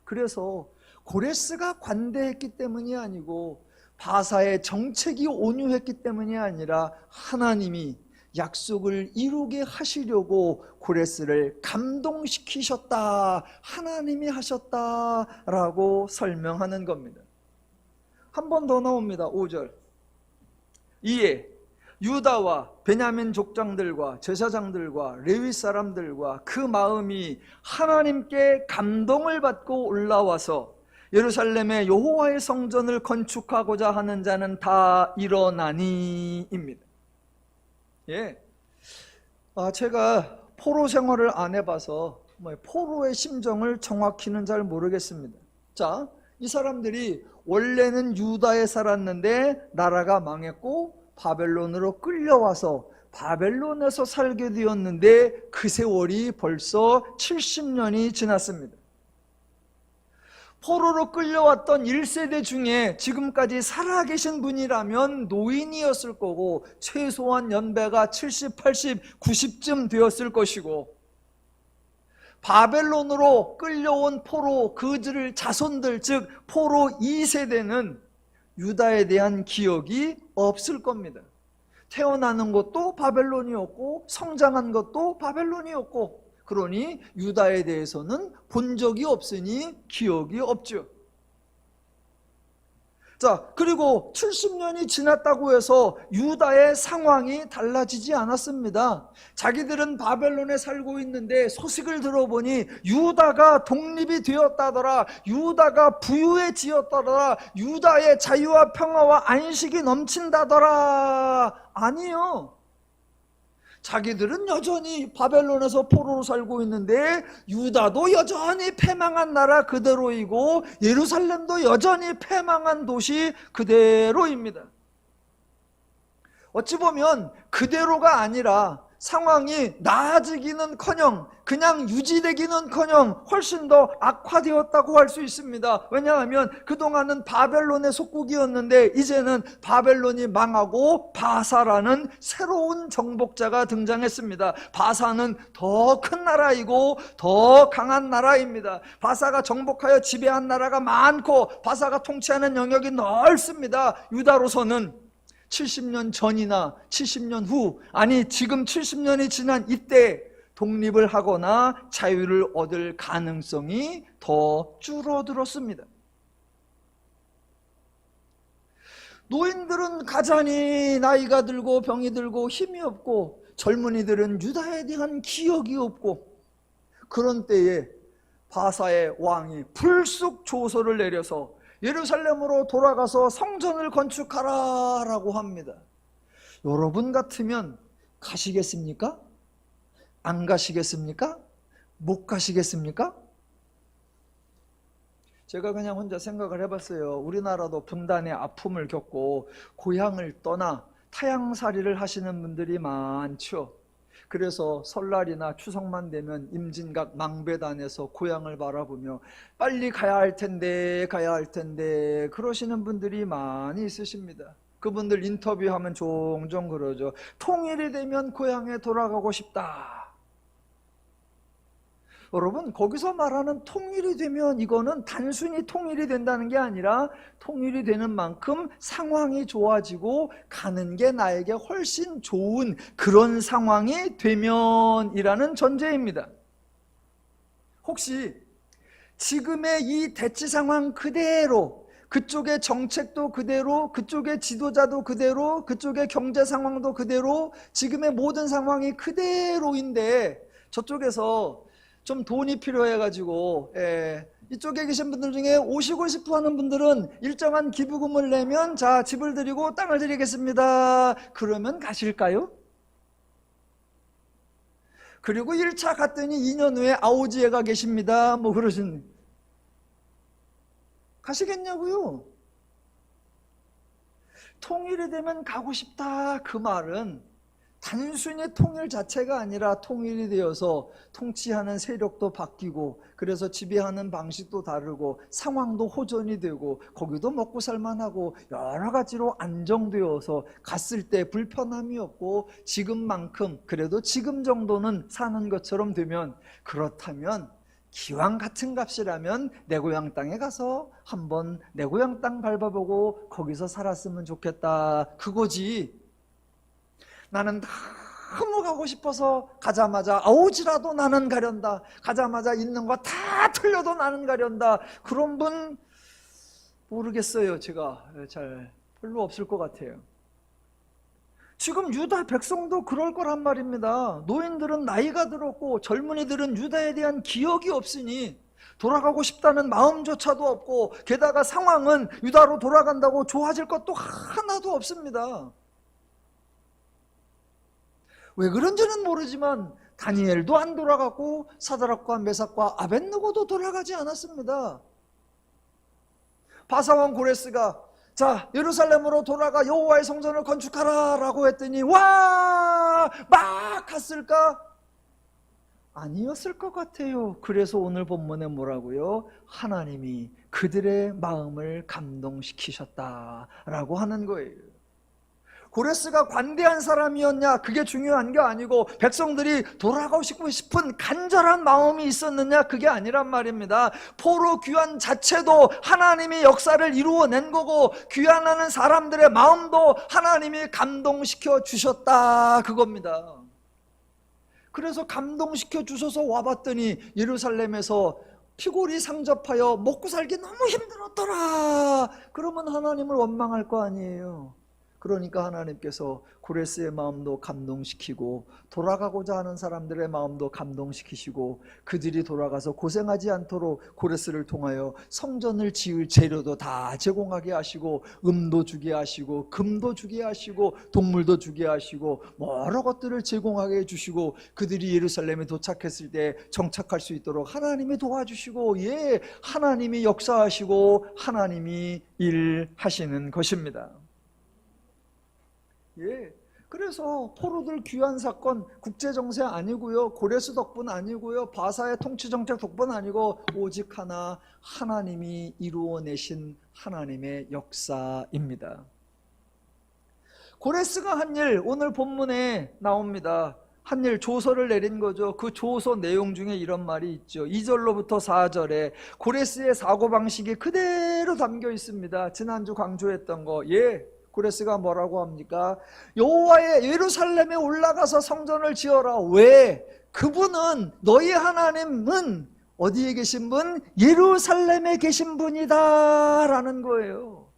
S1: 그래서 고레스가 관대했기 때문이 아니고 바사의 정책이 온유했기 때문이 아니라 하나님이 약속을 이루게 하시려고 고레스를 감동시키셨다, 하나님이 하셨다라고 설명하는 겁니다. 한 번 더 나옵니다. 5절. 이에 유다와 베냐민 족장들과 제사장들과 레위 사람들과 그 마음이 하나님께 감동을 받고 올라와서 예루살렘의 여호와의 성전을 건축하고자 하는 자는 다 일어나니입니다. 예, 제가 포로 생활을 안 해봐서 포로의 심정을 정확히는 잘 모르겠습니다. 자, 이 사람들이 원래는 유다에 살았는데 나라가 망했고 바벨론으로 끌려와서 바벨론에서 살게 되었는데 그 세월이 벌써 70년이 지났습니다. 포로로 끌려왔던 1세대 중에 지금까지 살아계신 분이라면 노인이었을 거고 최소한 연배가 70, 80, 90쯤 되었을 것이고 바벨론으로 끌려온 포로 그들을 자손들 즉 포로 2세대는 유다에 대한 기억이 없을 겁니다. 태어나는 것도 바벨론이었고 성장한 것도 바벨론이었고, 그러니 유다에 대해서는 본 적이 없으니 기억이 없죠. 자, 그리고 70년이 지났다고 해서 유다의 상황이 달라지지 않았습니다. 자기들은 바벨론에 살고 있는데 소식을 들어보니 유다가 독립이 되었다더라, 유다가 부유해지었다더라, 유다의 자유와 평화와 안식이 넘친다더라. 아니요. 자기들은 여전히 바벨론에서 포로로 살고 있는데 유다도 여전히 패망한 나라 그대로이고 예루살렘도 여전히 패망한 도시 그대로입니다. 어찌 보면 그대로가 아니라 상황이 나아지기는커녕 그냥 유지되기는커녕 훨씬 더 악화되었다고 할 수 있습니다. 왜냐하면 그동안은 바벨론의 속국이었는데 이제는 바벨론이 망하고 바사라는 새로운 정복자가 등장했습니다. 바사는 더 큰 나라이고 더 강한 나라입니다. 바사가 정복하여 지배한 나라가 많고 바사가 통치하는 영역이 넓습니다. 유다로서는 70년 전이나 70년 후, 아니 지금 70년이 지난 이때 독립을 하거나 자유를 얻을 가능성이 더 줄어들었습니다. 노인들은 가자니 나이가 들고 병이 들고 힘이 없고, 젊은이들은 유다에 대한 기억이 없고, 그런 때에 바사의 왕이 불쑥 조서를 내려서 예루살렘으로 돌아가서 성전을 건축하라 라고 합니다. 여러분 같으면 가시겠습니까? 안 가시겠습니까? 못 가시겠습니까? 제가 그냥 혼자 생각을 해봤어요. 우리나라도 분단의 아픔을 겪고 고향을 떠나 타향살이를 하시는 분들이 많죠. 그래서 설날이나 추석만 되면 임진각 망배단에서 고향을 바라보며 빨리 가야 할 텐데 그러시는 분들이 많이 있으십니다. 그분들 인터뷰하면 종종 그러죠. 통일이 되면 고향에 돌아가고 싶다. 여러분, 거기서 말하는 통일이 되면 이거는 단순히 통일이 된다는 게 아니라 통일이 되는 만큼 상황이 좋아지고 가는 게 나에게 훨씬 좋은 그런 상황이 되면이라는 전제입니다. 혹시 지금의 이 대치 상황 그대로, 그쪽의 정책도 그대로, 그쪽의 지도자도 그대로, 그쪽의 경제 상황도 그대로, 지금의 모든 상황이 그대로인데 저쪽에서 좀 돈이 필요해가지고 이쪽에 계신 분들 중에 오시고 싶어 하는 분들은 일정한 기부금을 내면 자, 집을 드리고 땅을 드리겠습니다. 그러면 가실까요? 그리고 1차 갔더니 2년 후에 아오지에가 계십니다. 뭐 그러신, 가시겠냐고요? 통일이 되면 가고 싶다, 그 말은 단순히 통일 자체가 아니라 통일이 되어서 통치하는 세력도 바뀌고, 그래서 지배하는 방식도 다르고, 상황도 호전이 되고, 거기도 먹고 살만하고 여러 가지로 안정되어서 갔을 때 불편함이 없고, 지금만큼 그래도 지금 정도는 사는 것처럼 되면, 그렇다면 기왕 같은 값이라면 내 고향 땅에 가서 한번 내 고향 땅 밟아보고 거기서 살았으면 좋겠다, 그거지. 나는 너무 가고 싶어서 가자마자 아오지라도 나는 가련다, 가자마자 있는 거 다 틀려도 나는 가련다, 그런 분 모르겠어요. 제가 잘 별로 없을 것 같아요. 지금 유다 백성도 그럴 거란 말입니다. 노인들은 나이가 들었고 젊은이들은 유다에 대한 기억이 없으니 돌아가고 싶다는 마음조차도 없고, 게다가 상황은 유다로 돌아간다고 좋아질 것도 하나도 없습니다. 왜 그런지는 모르지만 다니엘도 안 돌아갔고 사드락과 메삭과 아벳느고도 돌아가지 않았습니다. 바사왕 고레스가 자, 예루살렘으로 돌아가 여호와의 성전을 건축하라 라고 했더니 와, 막 갔을까? 아니었을 것 같아요. 그래서 오늘 본문에 뭐라고요? 하나님이 그들의 마음을 감동시키셨다라고 하는 거예요. 고레스가 관대한 사람이었냐, 그게 중요한 게 아니고 백성들이 돌아가고 싶은 간절한 마음이 있었느냐, 그게 아니란 말입니다. 포로 귀환 자체도 하나님이 역사를 이루어낸 거고, 귀환하는 사람들의 마음도 하나님이 감동시켜 주셨다, 그겁니다. 그래서 감동시켜 주셔서 와봤더니 예루살렘에서 피골이 상접하여 먹고 살기 너무 힘들었더라. 그러면 하나님을 원망할 거 아니에요. 그러니까 하나님께서 고레스의 마음도 감동시키고, 돌아가고자 하는 사람들의 마음도 감동시키시고, 그들이 돌아가서 고생하지 않도록 고레스를 통하여 성전을 지을 재료도 다 제공하게 하시고, 음도 주게 하시고, 금도 주게 하시고, 동물도 주게 하시고, 여러 것들을 제공하게 해주시고, 그들이 예루살렘에 도착했을 때 정착할 수 있도록 하나님이 도와주시고, 하나님이 역사하시고 하나님이 일하시는 것입니다. 그래서 포로들 귀환 사건 국제정세 아니고요, 고레스 덕분 아니고요, 바사의 통치정책 덕분 아니고, 오직 하나, 하나님이 이루어내신 하나님의 역사입니다. 고레스가 한 일, 오늘 본문에 나옵니다. 한 일, 조서를 내린 거죠. 그 조서 내용 중에 이런 말이 있죠. 2절로부터 4절에 고레스의 사고방식이 그대로 담겨 있습니다. 지난주 강조했던 거. 고레스가 뭐라고 합니까? 여호와의 예루살렘에 올라가서 성전을 지어라. 왜? 그분은, 너희 하나님은 어디에 계신 분? 예루살렘에 계신 분이다 라는 거예요.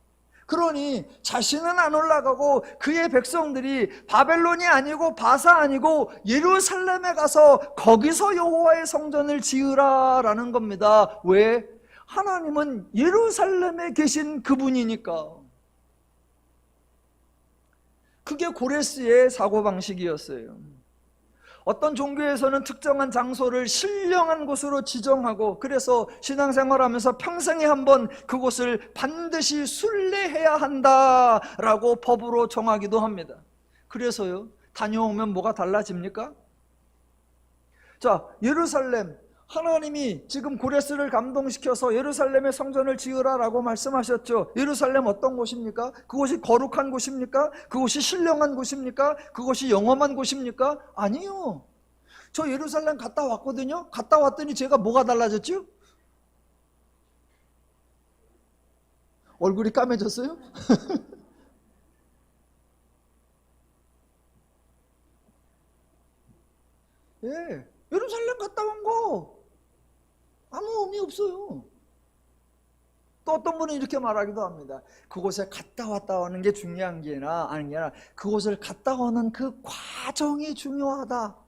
S1: 그러니 자신은 안 올라가고 그의 백성들이 바벨론이 아니고 바사 아니고 예루살렘에 가서 거기서 여호와의 성전을 지으라 라는 겁니다. 왜? 하나님은 예루살렘에 계신 그분이니까. 그게 고레스의 사고방식이었어요. 어떤 종교에서는 특정한 장소를 신령한 곳으로 지정하고, 그래서 신앙생활하면서 평생에 한 번 그곳을 반드시 순례해야 한다라고 법으로 정하기도 합니다. 그래서요, 다녀오면 뭐가 달라집니까? 자, 예루살렘, 하나님이 지금 고레스를 감동시켜서 예루살렘의 성전을 지으라라고 말씀하셨죠. 예루살렘 어떤 곳입니까? 그곳이 거룩한 곳입니까? 그곳이 신령한 곳입니까? 그것이 영험한 곳입니까? 아니요. 저 예루살렘 갔다 왔거든요. 갔다 왔더니 제가 뭐가 달라졌죠? 얼굴이 까매졌어요? 예루살렘 갔다 온 거 아무 의미 없어요. 또 어떤 분은 이렇게 말하기도 합니다. 그곳에 갔다 왔다 오는 게 중요한 게 아니라 그곳을 갔다 오는 그 과정이 중요하다.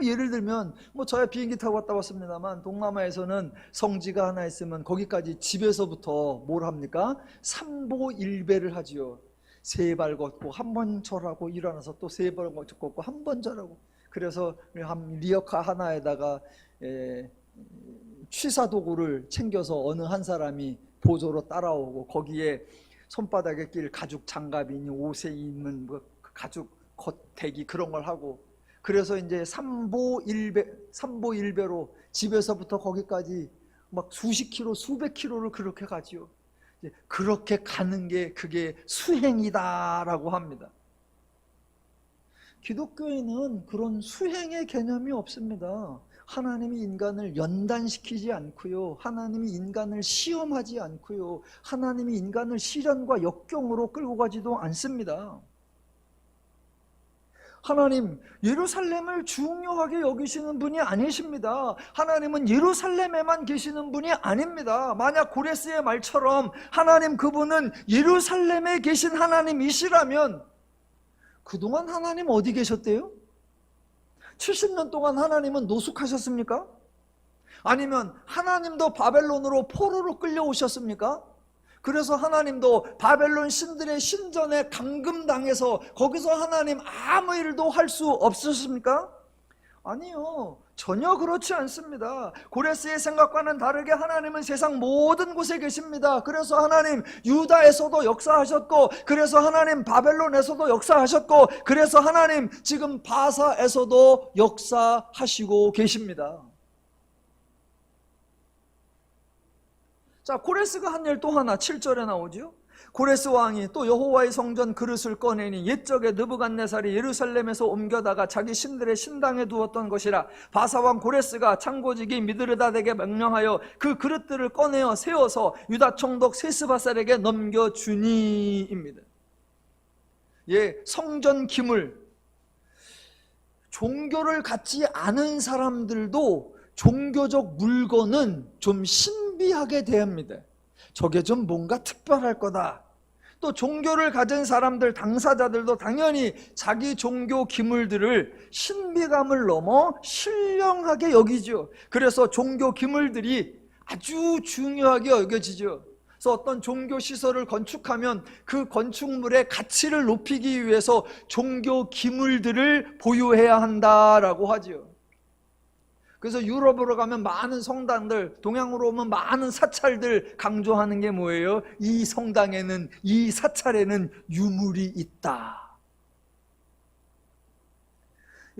S1: 예를 들면 저야 비행기 타고 갔다 왔습니다만, 동남아에서는 성지가 하나 있으면 거기까지 집에서부터 뭘 합니까? 삼보일배를 하지요. 세 발 걷고 한 번 절하고, 일어나서 또 세 발 걷고 한 번 절하고. 그래서 리어카 하나에다가 취사 도구를 챙겨서 어느 한 사람이 보조로 따라오고, 거기에 손바닥에 낄 가죽 장갑이니 옷에 입는 가죽 겉대기 그런 걸 하고, 그래서 이제 삼보일배로 집에서부터 거기까지 막 수십 킬로, 수백 킬로를 그렇게 가지요. 그렇게 가는 게 그게 수행이다라고 합니다. 기독교에는 그런 수행의 개념이 없습니다. 하나님이 인간을 연단시키지 않고요, 하나님이 인간을 시험하지 않고요, 하나님이 인간을 시련과 역경으로 끌고 가지도 않습니다. 하나님, 예루살렘을 중요하게 여기시는 분이 아니십니다. 하나님은 예루살렘에만 계시는 분이 아닙니다. 만약 고레스의 말처럼 하나님 그분은 예루살렘에 계신 하나님이시라면, 그동안 하나님 어디 계셨대요? 70년 동안 하나님은 노숙하셨습니까? 아니면 하나님도 바벨론으로 포로로 끌려오셨습니까? 그래서 하나님도 바벨론 신들의 신전에 감금당해서 거기서 하나님 아무 일도 할 수 없으십니까? 아니요, 전혀 그렇지 않습니다. 고레스의 생각과는 다르게 하나님은 세상 모든 곳에 계십니다. 그래서 하나님 유다에서도 역사하셨고, 그래서 하나님 바벨론에서도 역사하셨고, 그래서 하나님 지금 바사에서도 역사하시고 계십니다. 자, 고레스가 한 일 또 하나 7절에 나오죠. 고레스 왕이 또 여호와의 성전 그릇을 꺼내니 옛적에 느부갓네살이 예루살렘에서 옮겨다가 자기 신들의 신당에 두었던 것이라. 바사왕 고레스가 창고지기 미드르닷에게 명령하여 그 그릇들을 꺼내어 세워서 유다 총독 세스바살에게 넘겨주니입니다. 예, 성전 기물. 종교를 갖지 않은 사람들도 종교적 물건은 좀 신비하게 대합니다. 저게 좀 뭔가 특별할 거다. 또 종교를 가진 사람들, 당사자들도 당연히 자기 종교 기물들을 신비감을 넘어 신령하게 여기죠. 그래서 종교 기물들이 아주 중요하게 여겨지죠. 그래서 어떤 종교 시설을 건축하면 그 건축물의 가치를 높이기 위해서 종교 기물들을 보유해야 한다라고 하죠. 그래서 유럽으로 가면 많은 성당들, 동양으로 오면 많은 사찰들 강조하는 게 뭐예요? 이 성당에는, 이 사찰에는 유물이 있다.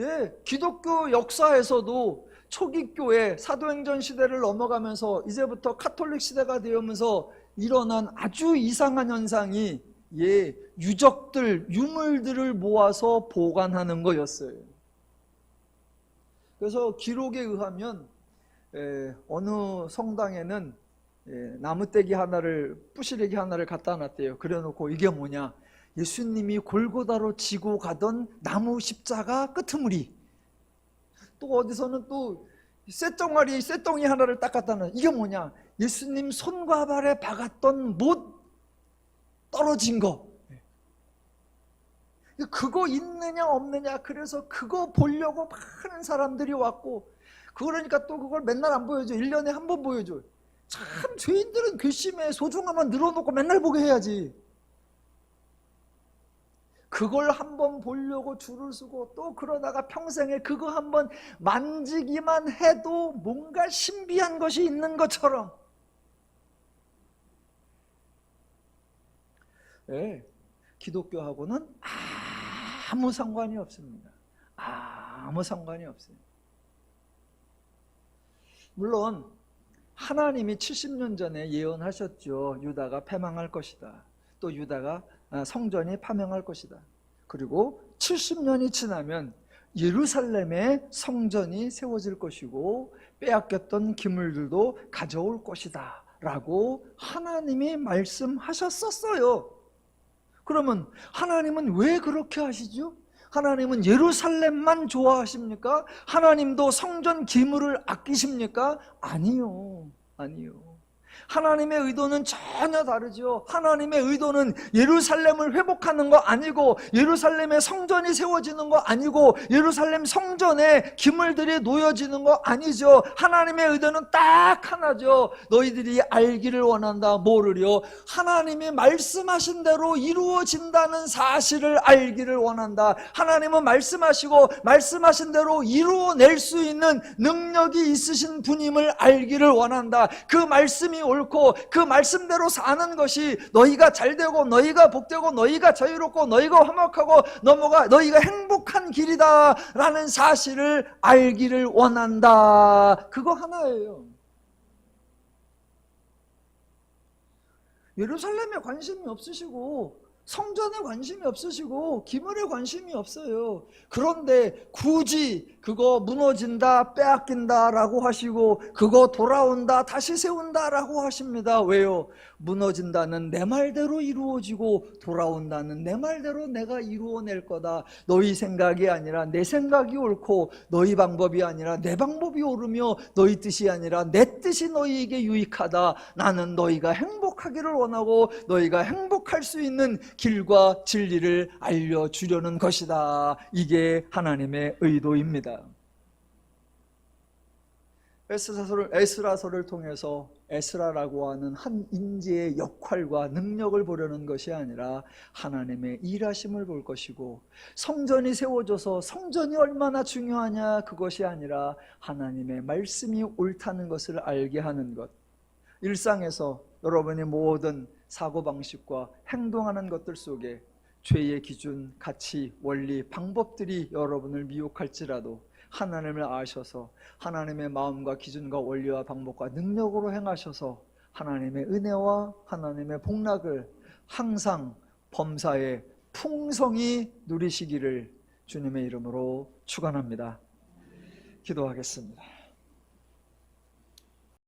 S1: 예, 기독교 역사에서도 초기 교회, 사도행전 시대를 넘어가면서 이제부터 카톨릭 시대가 되면서 일어난 아주 이상한 현상이 유적들, 유물들을 모아서 보관하는 거였어요. 그래서 기록에 의하면 어느 성당에는 나무떼기 하나를, 부시래기 하나를 갖다 놨대요. 그래놓고 이게 뭐냐? 예수님이 골고다로 지고 가던 나무 십자가 끄트머리. 또 어디서는 또 쇳덩이 하나를 딱 갖다 놔. 이게 뭐냐? 예수님 손과 발에 박았던 못 떨어진 거. 그거 있느냐 없느냐, 그래서 그거 보려고 많은 사람들이 왔고, 그러니까 또 그걸 맨날 안 보여줘. 1년에 한 번 보여줘. 참 죄인들은 괘씸해. 소중함만 늘어놓고 맨날 보게 해야지. 그걸 한번 보려고 줄을 서고, 또 그러다가 평생에 그거 한번 만지기만 해도 뭔가 신비한 것이 있는 것처럼. 네, 기독교하고는 아무 상관이 없습니다. 아무 상관이 없어요. 물론 하나님이 70년 전에 예언하셨죠. 유다가 패망할 것이다. 또 유다가 성전이 파멸할 것이다. 그리고 70년이 지나면 예루살렘에 성전이 세워질 것이고 빼앗겼던 기물들도 가져올 것이다 라고 하나님이 말씀하셨었어요. 그러면 하나님은 왜 그렇게 하시죠? 하나님은 예루살렘만 좋아하십니까? 하나님도 성전 기물을 아끼십니까? 아니요. 하나님의 의도는 전혀 다르죠. 하나님의 의도는 예루살렘을 회복하는 거 아니고, 예루살렘에 성전이 세워지는 거 아니고, 예루살렘 성전에 기물들이 놓여지는 거 아니죠. 하나님의 의도는 딱 하나죠. 너희들이 알기를 원한다. 뭐를요? 하나님이 말씀하신 대로 이루어진다는 사실을 알기를 원한다. 하나님은 말씀하시고 말씀하신 대로 이루어낼 수 있는 능력이 있으신 분임을 알기를 원한다. 그 말씀이 옳고 그 말씀대로 사는 것이 너희가 잘되고 너희가 복되고 너희가 자유롭고 너희가 화목하고 너희가 행복한 길이다 라는 사실을 알기를 원한다. 그거 하나예요. 예루살렘에 관심이 없으시고 성전에 관심이 없으시고 기물에 관심이 없어요. 그런데 굳이 그거 무너진다, 빼앗긴다 라고 하시고 그거 돌아온다, 다시 세운다 라고 하십니다. 왜요? 무너진다는 내 말대로 이루어지고 돌아온다는 내 말대로 내가 이루어낼 거다. 너희 생각이 아니라 내 생각이 옳고 너희 방법이 아니라 내 방법이 옳으며 너희 뜻이 아니라 내 뜻이 너희에게 유익하다. 나는 너희가 행복하기를 원하고 너희가 행복할 수 있는 길과 진리를 알려주려는 것이다. 이게 하나님의 의도입니다. 에스라서를 통해서 에스라라고 하는 한 인재의 역할과 능력을 보려는 것이 아니라 하나님의 일하심을 볼 것이고, 성전이 세워져서 성전이 얼마나 중요하냐 그것이 아니라 하나님의 말씀이 옳다는 것을 알게 하는 것. 일상에서 여러분이 모든 사고방식과 행동하는 것들 속에 죄의 기준, 가치, 원리, 방법들이 여러분을 미혹할지라도 하나님을 아셔서 하나님의 마음과 기준과 원리와 방법과 능력으로 행하셔서 하나님의 은혜와 하나님의 복락을 항상 범사에 풍성히 누리시기를 주님의 이름으로 축원합니다. 기도하겠습니다.